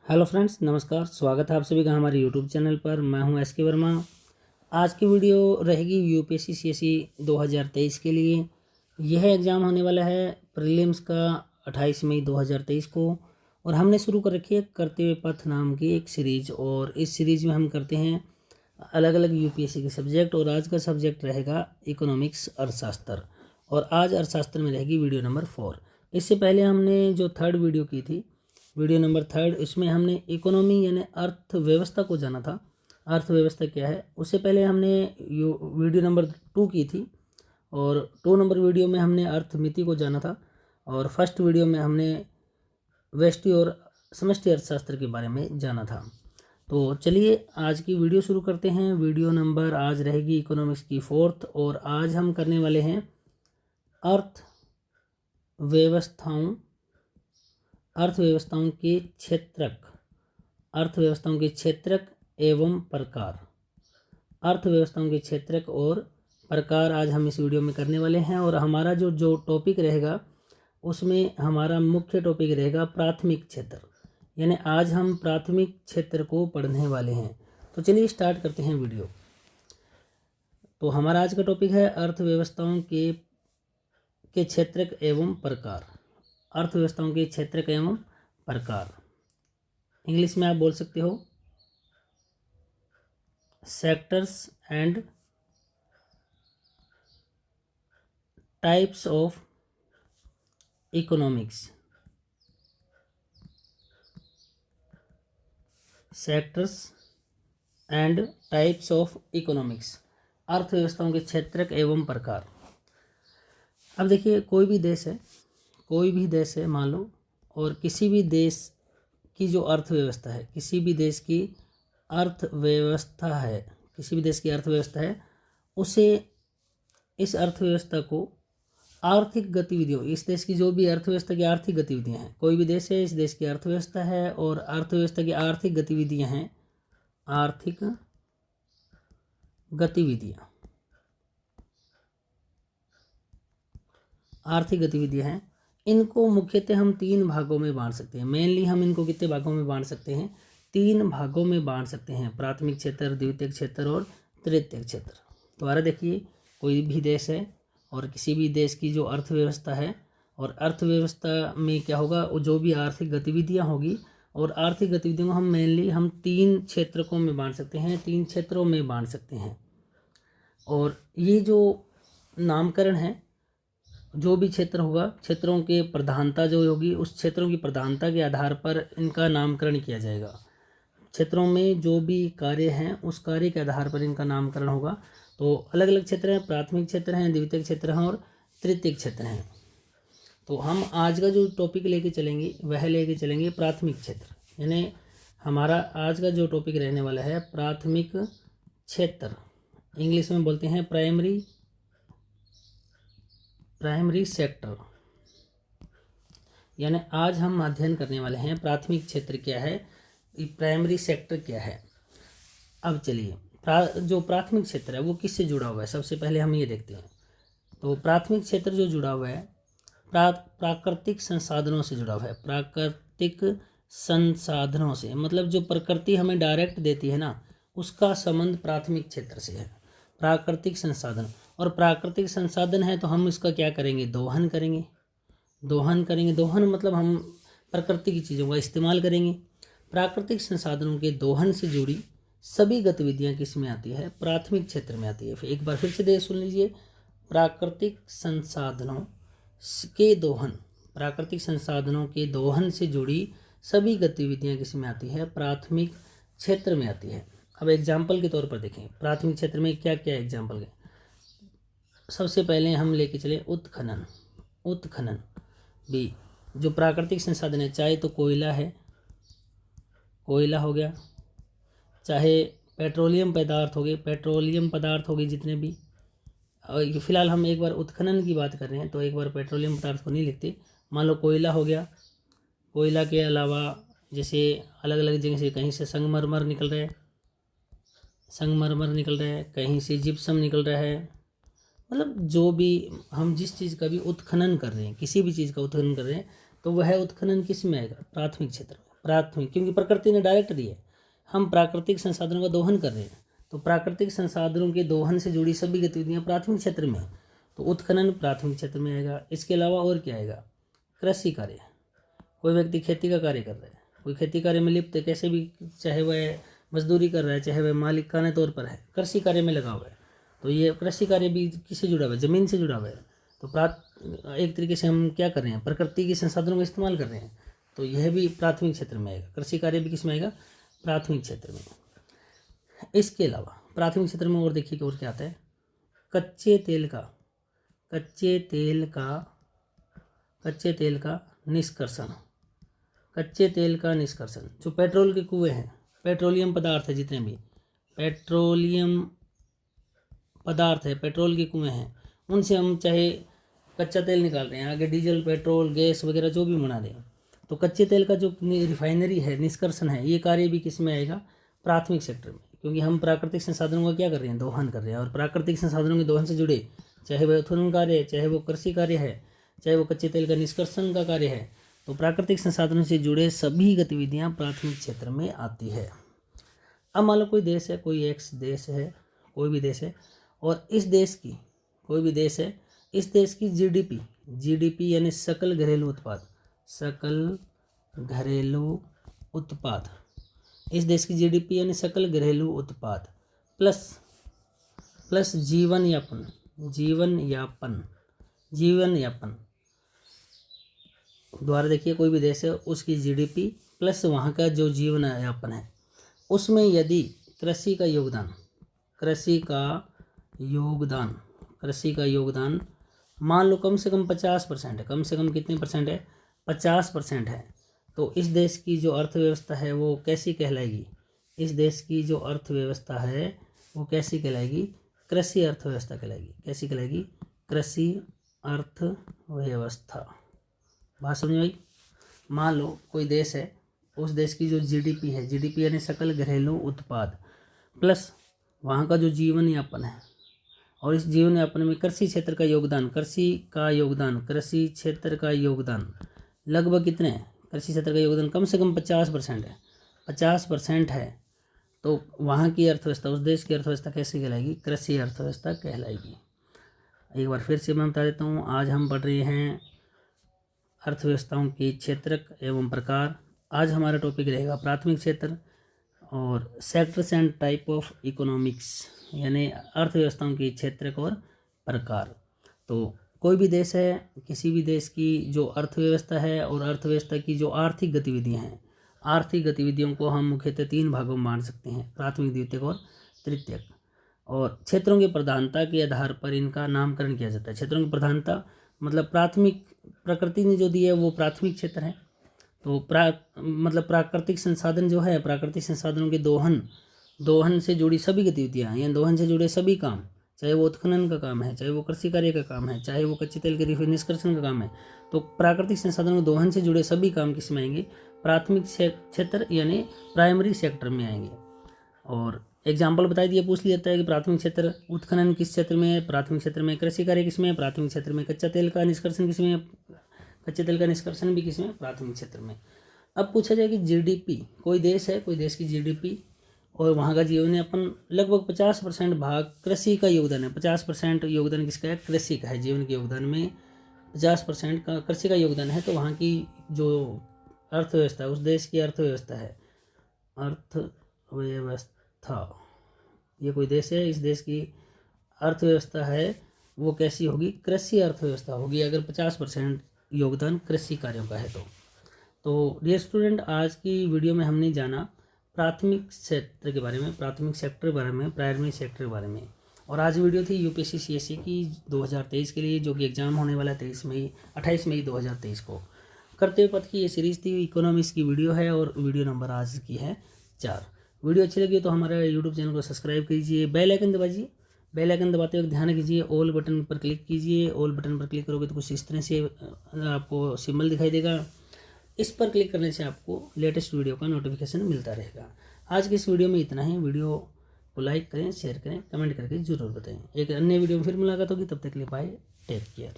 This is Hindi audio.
हेलो फ्रेंड्स, नमस्कार। स्वागत है आप सभी का हमारे यूट्यूब चैनल पर। मैं हूं एस.के. वर्मा। आज की वीडियो रहेगी यूपीएससी सीएसई 2023 के लिए। यह एग्ज़ाम होने वाला है प्रीलिम्स का 28 मई 2023 को। और हमने शुरू कर रखी है करते हुए पथ नाम की एक सीरीज़, और इस सीरीज़ में हम करते हैं अलग अलग यूपीएससी के सब्जेक्ट। और आज का सब्जेक्ट रहेगा इकोनॉमिक्स, अर्थशास्त्र। और आज अर्थशास्त्र में रहेगी वीडियो नंबर 4। इससे पहले हमने जो थर्ड वीडियो की थी, वीडियो नंबर 3, इसमें हमने इकोनॉमी यानी अर्थव्यवस्था को जाना था। अर्थव्यवस्था क्या है, उससे पहले हमने वीडियो नंबर 2 की थी। और 2 नंबर वीडियो में हमने अर्थमिति को जाना था। और फर्स्ट वीडियो में हमने व्यष्टि और समष्टि अर्थशास्त्र के बारे में जाना था। तो चलिए आज की वीडियो शुरू करते हैं। वीडियो नंबर आज रहेगी इकोनॉमिक्स की 4th, और आज हम करने वाले हैं अर्थव्यवस्थाओं के क्षेत्रक एवं प्रकार। अर्थव्यवस्थाओं के क्षेत्रक और प्रकार आज हम इस वीडियो में करने वाले हैं। और हमारा जो टॉपिक रहेगा उसमें हमारा मुख्य टॉपिक रहेगा प्राथमिक क्षेत्र, यानी आज हम प्राथमिक क्षेत्र को पढ़ने वाले हैं। तो चलिए स्टार्ट करते हैं वीडियो। तो हमारा आज का टॉपिक है अर्थव्यवस्थाओं के क्षेत्रक एवं प्रकार। अर्थव्यवस्थाओं के क्षेत्रक एवं प्रकार, इंग्लिश में आप बोल सकते हो sectors and types of economics. Sectors and types of economics, अर्थव्यवस्थाओं के क्षेत्रक एवं प्रकार। अब देखिए, कोई भी देश है मान लो, और किसी भी देश की जो अर्थव्यवस्था है, किसी भी देश की अर्थव्यवस्था है, उसे, इस अर्थव्यवस्था को आर्थिक गतिविधियों, इस देश की जो भी अर्थव्यवस्था की आर्थिक गतिविधियां हैं, कोई भी देश है, इस देश की अर्थव्यवस्था है और अर्थव्यवस्था की आर्थिक गतिविधियां हैं, आर्थिक गतिविधियां हैं। इनको मुख्यतः हम 3 भागों में बांट सकते हैं। मेनली हम इनको कितने भागों में बांट सकते हैं? 3 भागों में बांट सकते हैं, प्राथमिक क्षेत्र, द्वितीयक क्षेत्र और तृतीयक क्षेत्र। दोबारा देखिए, कोई भी देश है और किसी भी देश की जो अर्थव्यवस्था है, और अर्थव्यवस्था में क्या होगा, जो भी आर्थिक गतिविधियां होगी, और आर्थिक गतिविधियों को हम मेनली 3 क्षेत्रकों में बांट सकते हैं, 3 क्षेत्रों में बांट सकते हैं। और ये जो नामकरण है, जो भी क्षेत्र होगा, क्षेत्रों के प्रधानता जो होगी, उस क्षेत्रों की प्रधानता के आधार पर इनका नामकरण किया जाएगा। क्षेत्रों में जो भी कार्य हैं, उस कार्य के आधार पर इनका नामकरण होगा। तो अलग अलग क्षेत्र हैं, प्राथमिक क्षेत्र हैं, द्वितीयक क्षेत्र हैं और तृतीयक क्षेत्र हैं। तो हम आज का जो टॉपिक लेके चलेंगे वह लेके चलेंगे प्राथमिक क्षेत्र, यानी हमारा आज का जो टॉपिक रहने वाला है प्राथमिक क्षेत्र। इंग्लिश में बोलते हैं प्राइमरी सेक्टर। यानी आज हम अध्ययन करने वाले हैं प्राथमिक क्षेत्र क्या है, प्राइमरी सेक्टर क्या है। अब चलिए, जो प्राथमिक क्षेत्र है वो किससे जुड़ा हुआ है, सबसे पहले हम ये देखते हैं। तो प्राथमिक क्षेत्र जो जुड़ा हुआ है प्राकृतिक संसाधनों से जुड़ा हुआ है। प्राकृतिक संसाधनों से मतलब जो प्रकृति हमें डायरेक्ट देती है ना, उसका संबंध प्राथमिक क्षेत्र से है। प्राकृतिक संसाधन, और प्राकृतिक संसाधन है तो हम इसका क्या करेंगे, दोहन करेंगे। दोहन मतलब हम प्रकृति की चीज़ों का इस्तेमाल करेंगे। प्राकृतिक संसाधनों के दोहन से जुड़ी सभी गतिविधियां किस में आती है, प्राथमिक क्षेत्र में आती है। फिर एक बार फिर से सुन लीजिए, प्राकृतिक संसाधनों के दोहन से जुड़ी सभी गतिविधियां किस में आती है, प्राथमिक क्षेत्र में आती है। अब एग्जाम्पल के तौर पर देखें प्राथमिक क्षेत्र में क्या क्या एग्जाम्पल है। सबसे पहले हम लेके चले उत्खनन भी, जो प्राकृतिक संसाधन है, चाहे तो कोयला हो गया, चाहे पेट्रोलियम पदार्थ हो गए जितने भी। और फिलहाल हम एक बार उत्खनन की बात कर रहे हैं, तो एक बार पेट्रोलियम पदार्थ को नहीं लिखते। मान लो कोयला हो गया, कोयला के अलावा जैसे अलग अलग जगह से, कहीं से संगमरमर निकल रहा है, कहीं से जिप्सम निकल रहा है। मतलब जो भी हम जिस चीज़ का भी उत्खनन कर रहे हैं, किसी भी चीज़ का उत्खनन कर रहे हैं, तो वह उत्खनन किस में आएगा, प्राथमिक क्षेत्र में। प्राथमिक, क्योंकि प्रकृति ने डायरेक्ट दिए, हम प्राकृतिक संसाधनों का दोहन कर रहे हैं, तो प्राकृतिक संसाधनों के दोहन से जुड़ी सभी गतिविधियां प्राथमिक क्षेत्र में, तो उत्खनन प्राथमिक क्षेत्र में आएगा। इसके अलावा और क्या आएगा, कृषि कार्य, कोई व्यक्ति खेती का कार्य कर रहा है, कोई खेती कार्य में लिप्त है, कैसे भी, चाहे वह मजदूरी कर रहा है, चाहे वह मालिकाना तौर पर है, कृषि कार्य में लगा हुआ है, तो ये कृषि कार्य भी किससे जुड़ा हुआ है, जमीन से जुड़ा हुआ है। तो एक तरीके से हम क्या कर रहे हैं, प्रकृति के संसाधनों का इस्तेमाल कर रहे हैं, तो यह भी प्राथमिक क्षेत्र में आएगा। कृषि कार्य भी किस में आएगा, प्राथमिक क्षेत्र में। इसके अलावा प्राथमिक क्षेत्र में और देखिए कि और क्या आता है, कच्चे तेल का निष्कर्षण, कच्चे तेल का निष्कर्षण, जो पेट्रोल के कुएं हैं, पेट्रोलियम पदार्थ है, जितने भी पेट्रोलियम पदार्थ है, पेट्रोल के कुएं हैं, उनसे हम चाहे कच्चा तेल निकाल रहे हैं, आगे डीजल, पेट्रोल, गैस वगैरह जो भी बना रहे हैं, तो कच्चे तेल का जो रिफाइनरी है, निष्कर्षण है, ये कार्य भी किस में आएगा, प्राथमिक सेक्टर में, क्योंकि हम प्राकृतिक संसाधनों का क्या कर रहे हैं, दोहन कर रहे हैं। और प्राकृतिक संसाधनों के दोहन से जुड़े, चाहे वह उत्खनन कार्य है, चाहे वो कृषि कार्य है, चाहे वो कच्चे तेल का निष्कर्षण का कार्य है, तो प्राकृतिक संसाधनों से जुड़े सभी गतिविधियां प्राथमिक क्षेत्र में आती है। अब मान लो कोई देश है, कोई एक्स देश है, कोई भी देश है, और इस देश की, कोई भी देश है, इस देश की जीडीपी यानी सकल घरेलू उत्पाद, इस देश की जीडीपी यानी सकल घरेलू उत्पाद प्लस जीवन यापन द्वारा, देखिए कोई भी देश है, उसकी जीडीपी प्लस वहाँ का जो जीवन यापन है, उसमें यदि कृषि का योगदान मान लो कम से कम 50% है, कम से कम कितने परसेंट है, 50% है, तो इस देश की जो अर्थव्यवस्था है वो कैसी कहलाएगी, इस देश की जो अर्थव्यवस्था है वो कैसी कहलाएगी, कृषि अर्थव्यवस्था कहलाएगी। कैसी कहलाएगी, कृषि अर्थव्यवस्था। बात समझ में आई। मान लो कोई देश है, उस देश की जो जीडीपी है, जीडीपी यानी सकल घरेलू उत्पाद प्लस वहाँ का जो जीवन यापन है, और इस जीवन यापन में कृषि क्षेत्र का योगदान लगभग कितने है, कृषि क्षेत्र का योगदान कम से कम 50% है, 50% है, तो वहाँ की अर्थव्यवस्था, उस देश की अर्थव्यवस्था कैसी कहलाएगी, कृषि अर्थव्यवस्था कहलाएगी। एक बार फिर से मैं बता देता हूँ, आज हम पढ़ रहे हैं अर्थव्यवस्थाओं के क्षेत्रक एवं प्रकार। आज हमारा टॉपिक रहेगा प्राथमिक क्षेत्र और sectors and type of economics, यानी अर्थव्यवस्थाओं के क्षेत्रक और प्रकार। तो कोई भी देश है, किसी भी देश की जो अर्थव्यवस्था है और अर्थव्यवस्था की जो आर्थिक गतिविधियां हैं, आर्थिक गतिविधियों को हम मुख्यतः 3 भागों में बांट सकते हैं, प्राथमिक, द्वितीयक और तृतीयक। और क्षेत्रों की प्रधानता के आधार पर इनका नामकरण किया जाता है। क्षेत्रों की प्रधानता मतलब प्राथमिक, प्रकृति ने जो दी है वो प्राथमिक क्षेत्र है, तो प्राकृतिक संसाधन जो है, प्राकृतिक संसाधनों के दोहन से जुड़ी सभी गतिविधियाँ या दोहन से जुड़े सभी काम, चाहे वो उत्खनन का काम है, चाहे वो कृषि कार्य का काम है, चाहे वो कच्चे तेल के निष्कर्षण का काम है, तो प्राकृतिक संसाधनों के दोहन से जुड़े सभी काम किस में आएंगे, प्राथमिक क्षेत्र यानी प्राइमरी सेक्टर में आएंगे। और एग्जाम्पल बता दिए, पूछ लिया जाता है कि प्राथमिक क्षेत्र उत्खनन किस क्षेत्र में है, प्राथमिक क्षेत्र में कृषि कार्य किस में है, प्राथमिक क्षेत्र में कच्चा तेल का निष्कर्षण किस में है, कच्चे तेल का निष्कर्षण भी किस में, प्राथमिक क्षेत्र में। अब पूछा जाए कि जीडीपी, कोई देश है, कोई देश की जीडीपी और वहाँ का जीवन यापन लगभग 50% भाग कृषि का योगदान है। 50% योगदान किसका है, कृषि का है। जीवन के योगदान में 50% का कृषि का योगदान है, तो वहाँ की जो अर्थव्यवस्था, उस देश की अर्थव्यवस्था है, अर्थव्यवस्था, ये कोई देश है, इस देश की अर्थव्यवस्था है वो कैसी होगी, कृषि अर्थव्यवस्था होगी, अगर 50% योगदान कृषि कार्यों का है तो डियर स्टूडेंट, आज की वीडियो में हमने जाना प्राथमिक क्षेत्र के बारे में, प्राथमिक सेक्टर के बारे में, प्राइमरी सेक्टर के बारे में। और आज वीडियो थी यूपीएससी सीएससी की 2023 के लिए, जो कि एग्जाम होने वाला 28 मई 2023 को। करते पथ की ये सीरीज़ थी, इकोनॉमिक्स की वीडियो है और वीडियो नंबर आज की है 4। वीडियो अच्छी लगी तो हमारे यूट्यूब चैनल को सब्सक्राइब कीजिए, बेल आइकन दबाइए, बेल आइकन दबाते वक्त ध्यान कीजिए ऑल बटन पर क्लिक कीजिए। ऑल बटन पर क्लिक करोगे तो कुछ इस तरह से आपको सिंबल दिखाई देगा, इस पर क्लिक करने से आपको लेटेस्ट वीडियो का नोटिफिकेशन मिलता रहेगा। आज की इस वीडियो में इतना ही। वीडियो को लाइक करें, शेयर करें, कमेंट करके जरूर बताएं। एक अन्य वीडियो में फिर मुलाकात होगी, तब तक के लिए बाय, टेक केयर।